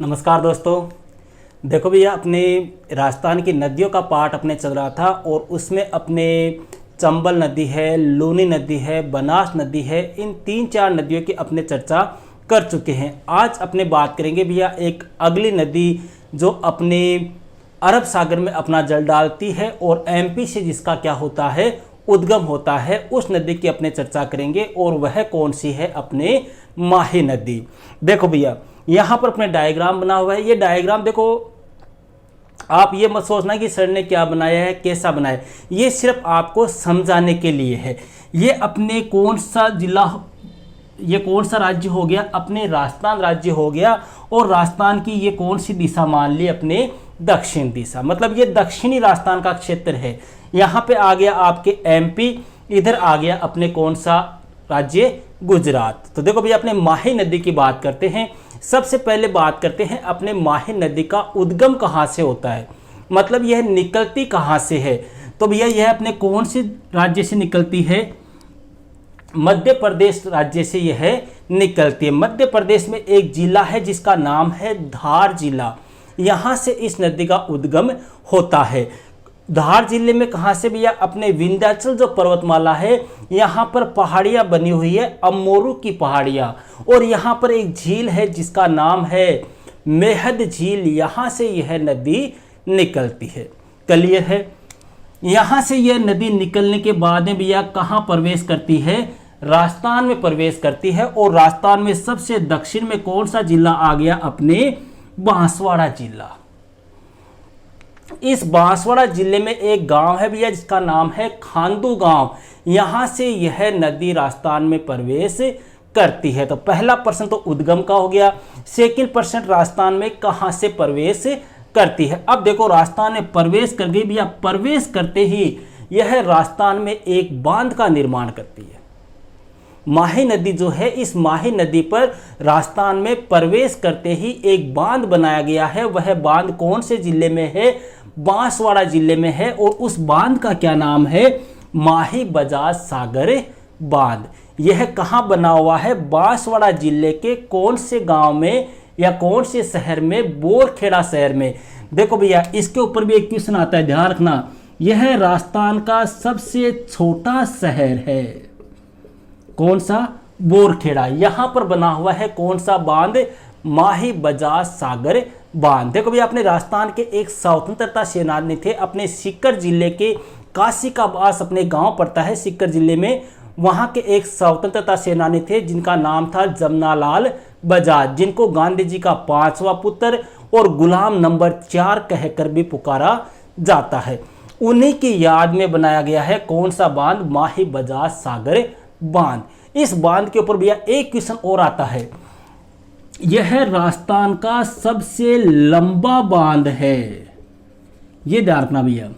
नमस्कार दोस्तों। देखो भैया, अपने राजस्थान की नदियों का पार्ट अपने चल रहा था और उसमें अपने चंबल नदी है, लूनी नदी है, बनास नदी है, इन 3-4 नदियों की अपने चर्चा कर चुके हैं। आज अपने बात करेंगे भैया एक अगली नदी जो अपने अरब सागर में अपना जल डालती है और एमपी से जिसका क्या होता है, उद्गम होता है, उस नदी की अपने चर्चा करेंगे और वह कौन सी है, अपने माही नदी। देखो भैया, यहाँ पर अपने डायग्राम बना हुआ है। ये डायग्राम देखो, आप ये मत सोचना कि सर ने क्या बनाया है, कैसा बनाया है, ये सिर्फ आपको समझाने के लिए है। ये अपने कौन सा जिला, ये कौन सा राज्य हो गया, अपने राजस्थान राज्य हो गया। और राजस्थान की ये कौन सी दिशा मान ली, अपने दक्षिण दिशा, मतलब ये दक्षिणी राजस्थान का क्षेत्र है। यहाँ पे आ गया आपके एमपी, इधर आ गया अपने कौन सा राज्य, गुजरात। तो देखो भैया, अपने माही नदी की बात करते हैं। सबसे पहले बात करते हैं अपने माही नदी का उद्गम कहाँ से होता है, मतलब यह निकलती कहाँ से है। तो भैया यह अपने कौन से राज्य से निकलती है, मध्य प्रदेश राज्य से यह निकलती है। मध्य प्रदेश में एक जिला है जिसका नाम है धार जिला, यहाँ से इस नदी का उद्गम होता है। धार जिले में कहाँ से भैया, अपने विंध्याचल जो पर्वतमाला है, यहाँ पर पहाड़ियाँ बनी हुई है, अमोरू की पहाड़ियाँ, और यहाँ पर एक झील है जिसका नाम है मेहद झील, यहाँ से यह नदी निकलती है। क्लियर है। यहाँ से यह नदी निकलने के बाद में भैया कहाँ प्रवेश करती है, राजस्थान में प्रवेश करती है। और राजस्थान में सबसे दक्षिण में कौन सा जिला आ गया, अपने बांसवाड़ा जिला। इस बांसवाड़ा जिले में एक गांव है भैया जिसका नाम है खांदू गांव, यहां से यह नदी राजस्थान में प्रवेश करती है। तो पहला प्रश्न तो उद्गम का हो गया। सेकंड प्रश्न, राजस्थान में कहां से प्रवेश करती है। अब देखो, राजस्थान में प्रवेश कर गई भैया, प्रवेश करते ही यह राजस्थान में एक बांध का निर्माण करती है। माही नदी जो है, इस माही नदी पर राजस्थान में प्रवेश करते ही एक बांध बनाया गया है। वह बांध कौन से जिले में है, बांसवाड़ा जिले में है। और उस बांध का क्या नाम है, माही बजाज सागर बांध। यह कहाँ बना हुआ है, बांसवाड़ा जिले के कौन से गांव में या कौन से शहर में, बोरखेड़ा शहर में। देखो भैया, इसके ऊपर भी एक क्वेश्चन आता है, ध्यान रखना। यह राजस्थान का सबसे छोटा शहर है, कौन सा, बोरखेड़ा। यहां पर बना हुआ है कौन सा बांध, माही बजाज सागर बांध। देखो भैया, अपने राजस्थान के एक स्वतंत्रता सेनानी थे, अपने सीकर जिले के काशी का बास अपने गांव पड़ता है सीकर जिले में। वहां के एक स्वतंत्रता सेनानी थे जिनका नाम था जमनालाल बजाज, जिनको गांधी जी का 5वां पुत्र और गुलाम नंबर 4 कहकर भी पुकारा जाता है। उन्हीं की याद में बनाया गया है कौन सा बांध, माही बजाज सागर बांध। इस बांध के ऊपर भैया एक क्वेश्चन और आता है, यह राजस्थान का सबसे लंबा बांध है। यह ध्यान रखना भैया,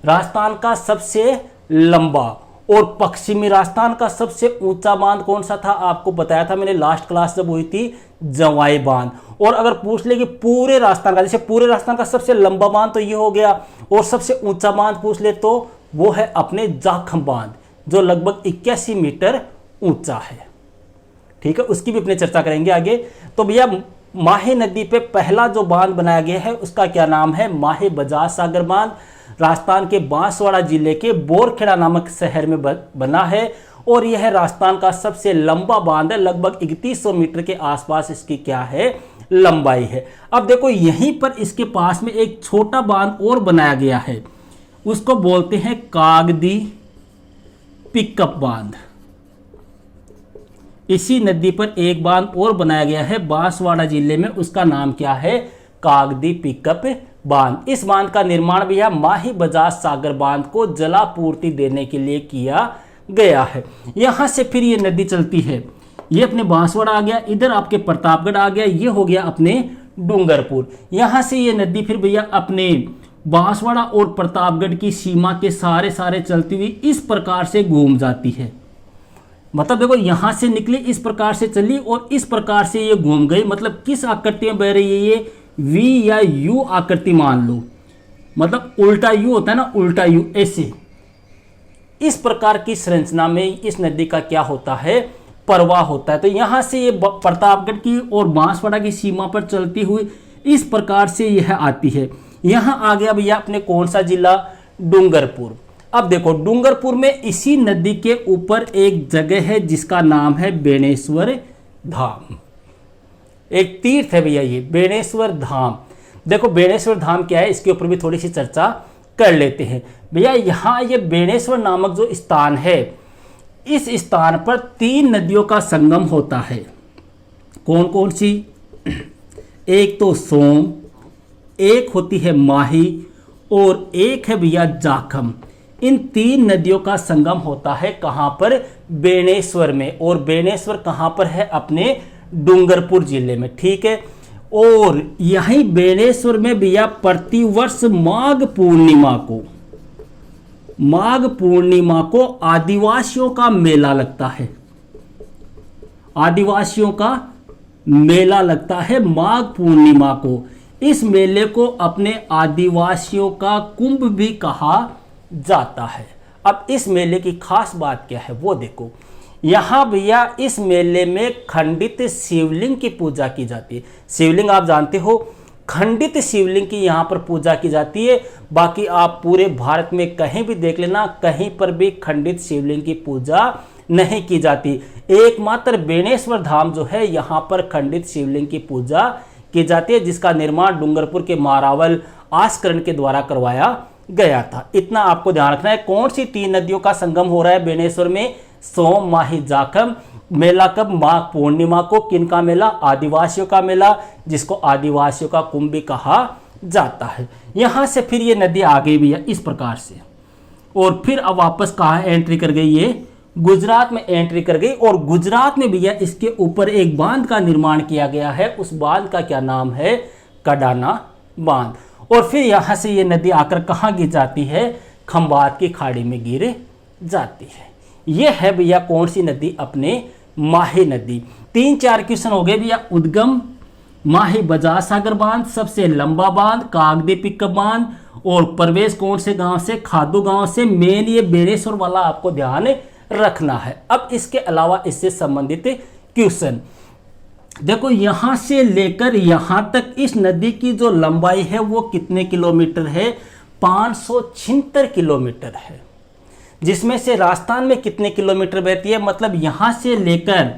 राजस्थान का सबसे लंबा। और पश्चिमी राजस्थान का सबसे ऊंचा बांध कौन सा था, आपको बताया था मैंने लास्ट क्लास जब हुई थी, जवाई बांध। और अगर पूछ ले कि पूरे राजस्थान का, जैसे पूरे राजस्थान का सबसे लंबा बांध तो ये हो गया, और सबसे ऊंचा बांध पूछ ले तो वो है अपने जाखम बांध, जो लगभग 81 मीटर ऊंचा है। ठीक है, उसकी भी अपने चर्चा करेंगे आगे। तो भैया, माही नदी पे पहला जो बांध बनाया गया है उसका क्या नाम है, माही बजाज सागर बांध। राजस्थान के बांसवाड़ा जिले के बोरखेड़ा नामक शहर में बना है। और यह राजस्थान का सबसे लंबा बांध है, लगभग 3100 मीटर के आसपास इसकी क्या है, लंबाई है। अब देखो, यहीं पर इसके पास में एक छोटा बांध और बनाया गया है, उसको बोलते हैं कागदी पिकअप बांध। इसी नदी पर एक बांध और बनाया गया है बांसवाड़ा जिले में, उसका नाम क्या है, कागदी पिकअप बांध। इस बांध का निर्माण भी है माही बजाज सागर बांध को जलापूर्ति देने के लिए किया गया है। यहां से फिर ये नदी चलती है, ये अपने बांसवाड़ा आ गया, इधर आपके प्रतापगढ़ आ गया, ये हो गया अपने डूंगरपुर। यहां से ये नदी फिर भैया अपने बांसवाड़ा और प्रतापगढ़ की सीमा के सारे चलती हुई इस प्रकार से घूम जाती है। मतलब देखो, यहां से निकली, इस प्रकार से चली और इस प्रकार से ये घूम गई। मतलब किस आकृति में बह रही है ये, वी या यू आकृति मान लो, मतलब उल्टा यू होता है ना, उल्टा यू, ऐसे इस प्रकार की संरचना में इस नदी का क्या होता है, प्रवाह होता है। तो यहाँ से ये प्रतापगढ़ की और बांसवाड़ा की सीमा पर चलती हुई इस प्रकार से यह आती है। यहाँ आ गया भैया अपने कौन सा जिला, डूंगरपुर। अब देखो डूंगरपुर में इसी नदी के ऊपर एक जगह है जिसका नाम है बेणेश्वर धाम। एक तीर्थ है भैया ये बेणेश्वर धाम। देखो बेणेश्वर धाम क्या है, इसके ऊपर भी थोड़ी सी चर्चा कर लेते हैं भैया। यहाँ ये बेणेश्वर नामक जो स्थान है, इस स्थान पर 3 नदियों का संगम होता है। कौन कौन सी? एक तो सोम, एक होती है माही और एक है भैया जाखम। इन 3 नदियों का संगम होता है कहाँ पर? बेणेश्वर में। और बेणेश्वर कहाँ पर है? अपने डूंगरपुर जिले में, ठीक है। और यहीं बेणेश्वर में भैया प्रतिवर्ष माघ पूर्णिमा को आदिवासियों का मेला लगता है। आदिवासियों का मेला लगता है माघ पूर्णिमा को। इस मेले को अपने आदिवासियों का कुंभ भी कहा जाता है। अब इस मेले की खास बात क्या है वो देखो। यहाँ भैया इस मेले में खंडित शिवलिंग की पूजा की जाती है। शिवलिंग आप जानते हो, खंडित शिवलिंग की यहाँ पर पूजा की जाती है। बाकी आप पूरे भारत में कहीं भी देख लेना, कहीं पर भी खंडित शिवलिंग की पूजा नहीं की जाती। एकमात्र बेणेश्वर धाम जो है यहाँ पर खंडित शिवलिंग की पूजा की जाती है, जिसका निर्माण डूंगरपुर के मारावल आस्करण के द्वारा करवाया गया था। इतना आपको ध्यान रखना है। कौन सी 3 नदियों का संगम हो रहा है बेणेश्वर में? सोम, माही, जाखम। मेला कब? माघ पूर्णिमा को। किनका मेला? आदिवासियों का मेला, जिसको आदिवासियों का कुंभ भी कहा जाता है। यहां से फिर ये नदी आ गई भैया इस प्रकार से, और फिर अब वापस कहाँ एंट्री कर गई? ये गुजरात में एंट्री कर गई। और गुजरात में भैया इसके ऊपर एक बांध का निर्माण किया गया है। उस बांध का क्या नाम है? कडाना बांध। और फिर यहाँ से ये नदी आकर कहाँ गिर जाती है? खंबात की खाड़ी में गिर जाती है। ये है भैया कौन सी नदी? अपने माही नदी। 3-4 क्वेश्चन हो गए भैया। उद्गम माही बजाज सागर बांध, सबसे लंबा बांध कागदेपिक बांध, और प्रवेश कौन से गांव से? खादू गांव से। मेन ये बेणेश्वर वाला आपको ध्यान रखना है। अब इसके अलावा इससे संबंधित क्वेश्चन देखो, यहां से लेकर यहां तक इस नदी की जो लंबाई है वो कितने किलोमीटर है? 576 किलोमीटर है। जिसमें से राजस्थान में कितने किलोमीटर बहती है? मतलब यहां से लेकर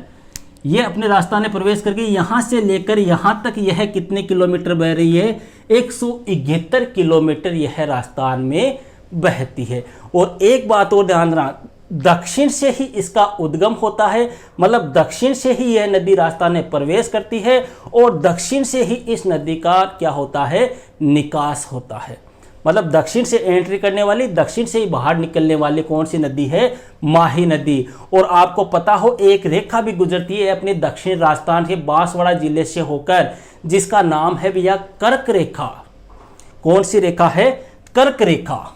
ये अपने राजस्थान में प्रवेश करके यहां से लेकर यहां तक यह कितने किलोमीटर बह रही है? 171 किलोमीटर यह राजस्थान में बहती है। और एक बात और ध्यान रखना, दक्षिण से ही इसका उद्गम होता है। मतलब दक्षिण से ही यह नदी राजस्थान में प्रवेश करती है और दक्षिण से ही इस नदी का क्या होता है? निकास होता है। मतलब दक्षिण से एंट्री करने वाली, दक्षिण से ही बाहर निकलने वाली कौन सी नदी है? माही नदी। और आपको पता हो एक रेखा भी गुजरती है अपने दक्षिण राजस्थान के बांसवाड़ा जिले से होकर, जिसका नाम है भैया कर्क रेखा। कौन सी रेखा है? कर्क रेखा।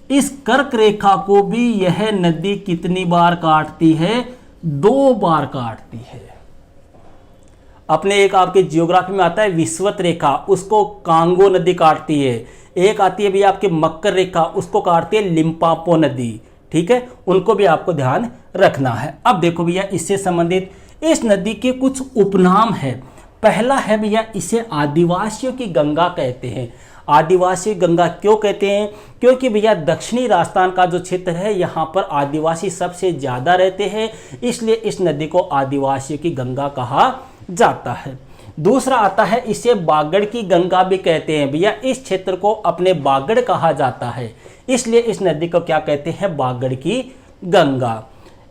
इस कर्क रेखा को भी यह नदी कितनी बार काटती है? 2 बार काटती है। अपने एक आपके जियोग्राफी में आता है विषुवत रेखा, उसको कांगो नदी काटती है। एक आती है भैया आपके मकर रेखा, उसको काटती है लिम्पापो नदी। ठीक है, उनको भी आपको ध्यान रखना है। अब देखो भैया इससे संबंधित इस नदी के कुछ उपनाम है। पहला है भैया इसे आदिवासियों की गंगा कहते हैं। आदिवासी गंगा क्यों कहते हैं? क्योंकि भैया दक्षिणी राजस्थान का जो क्षेत्र है यहाँ पर आदिवासी सबसे ज़्यादा रहते हैं, इसलिए इस नदी को आदिवासियों की गंगा कहा जाता है। दूसरा आता है इसे बागड़ की गंगा भी कहते हैं। भैया इस क्षेत्र को अपने बागड़ कहा जाता है, इसलिए इस नदी को क्या कहते हैं? बागड़ की गंगा।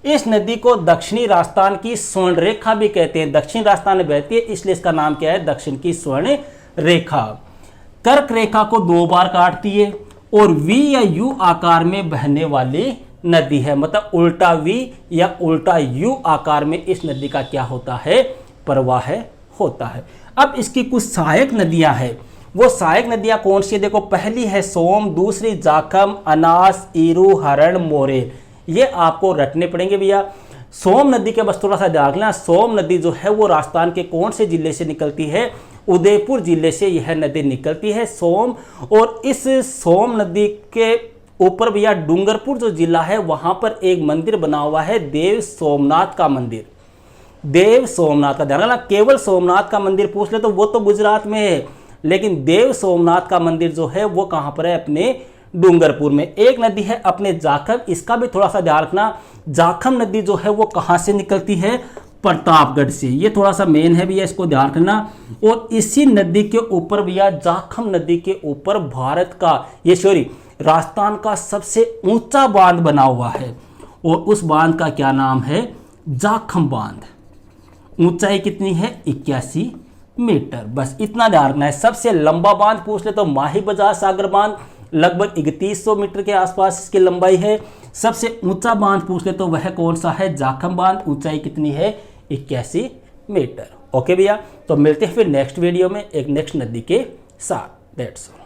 इस नदी को दक्षिणी राजस्थान की स्वर्ण रेखा भी कहते हैं। दक्षिण राजस्थान में बहती है, इसलिए इसका नाम क्या है? दक्षिण की स्वर्ण रेखा। कर्क रेखा को 2 बार काटती है और वी या यू आकार में बहने वाली नदी है। मतलब उल्टा वी या उल्टा यू आकार में इस नदी का क्या होता है? प्रवाह होता है। अब इसकी कुछ सहायक नदियां हैं। वो सहायक नदियां कौन सी है? देखो, पहली है सोम, दूसरी जाखम, अनास, ईरू, हरण, मोरे। ये आपको रटने पड़ेंगे भैया। सोम नदी के बस थोड़ा सा ध्यान रखना। सोम नदी जो है वो राजस्थान के कौन से जिले से निकलती है? उदयपुर जिले से यह नदी निकलती है सोम। और इस सोम नदी के ऊपर भैया डूंगरपुर जो जिला है वहां पर एक मंदिर बना हुआ है, देव सोमनाथ का मंदिर। देव सोमनाथ का ध्यान रखना, केवल सोमनाथ का मंदिर पूछ ले तो वो तो गुजरात में है, लेकिन देव सोमनाथ का मंदिर जो है वो कहां पर है, अपने डूंगरपुर में। एक नदी है अपने जाखम, इसका भी थोड़ा सा ध्यान रखना, जाखम नदी जो है वो कहां से निकलती है, प्रतापगढ़ से। ये थोड़ा सा मेन है भैया, इसको ध्यान रखना। और इसी नदी के ऊपर भैया, जाखम नदी के ऊपर भारत का, ये सॉरी राजस्थान का सबसे ऊंचा बांध बना हुआ है, और उस बांध का क्या नाम है, जाखम बांध। ऊंचाई कितनी है, 81 मीटर। बस इतना ध्यान रखना है। सबसे लंबा बांध पूछ ले तो माही बजाज सागर बांध, लगभग 3100 मीटर के आसपास इसकी लंबाई है। सबसे ऊंचा बांध पूछ ले तो वह कौन सा है, जाखम बांध। ऊंचाई कितनी है, 81 मीटर। ओके भैया, तो मिलते हैं फिर नेक्स्ट वीडियो में एक नेक्स्ट नदी के साथ। That's all.